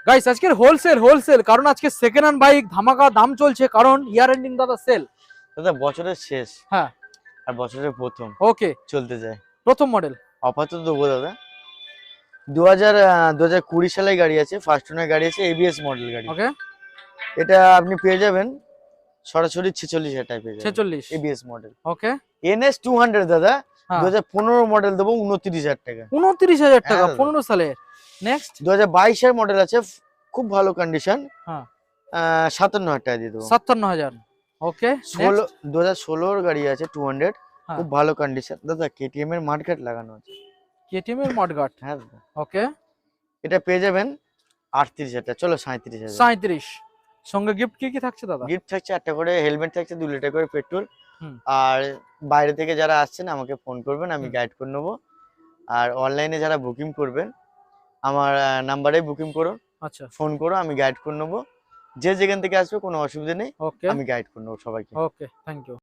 Guys আজকের wholesale কারণ আজকে সেকেন্ড হ্যান্ড বাইক ধামাকা দাম চলছে, কারণ ইয়ার এন্ডিং দাদা সেল। দাদা বছরের শেষ, হ্যাঁ আর বছরের প্রথম ওকে, চলতে যায় প্রথম মডেল। অফার তো দেবো দাদা। 2020 সালে গাড়ি আছে, ফার্স্ট ওনার গাড়ি আছে, এবিএস মডেল গাড়ি। ওকে, এটা আপনি পেয়ে যাবেন সরাসরি 46,000 টাকায় পেয়ে যাবেন, 46। ABS model. ওকে, এনএস 200 দাদা, হ্যাঁ 2015 মডেল দেবো 29,000 টাকা। 29,000 টাকা, হ্যাঁ দাদা। 15 সালে। নেক্সট 2022 এর মডেল আছে, খুব ভালো কন্ডিশন, হ্যাঁ 57,000 টাকা দিয়ে দেবো। 57,000। ওকে, 2016 গাড়ি আছে 200, হ্যাঁ। খুব ভালো কন্ডিশন দাদা, কেটিএম এর মার্কেট লাগানো আছে। কেটিএম এর মডগার্ড। হ্যাঁ দাদা, ওকে, এটা পেয়ে যাবেন 38,000 টাকা, চলো 37,000। 37। সঙ্গে গিফট কি কি থাকছে দাদা? গিফট থাকছে একটা করে হেলমেট থাকছে, 2 লিটার করে পেট্রোল। হুম। আর বাইরে থেকে যারা আসছেন আমাকে ফোন করবেন, আমি হুম। গাইড করে নেবো। আর অনলাইনে যারা বুকিং করবেন আমার নাম্বারে বুকিং করুন, আচ্ছা ফোন করো, আমি গাইড করে নেবো। যে যেখান থেকে আসবে কোনো অসুবিধা নেই, ওকে আমি গাইড করে নেবো সবাইকে। ওকে, থ্যাংক ইউ।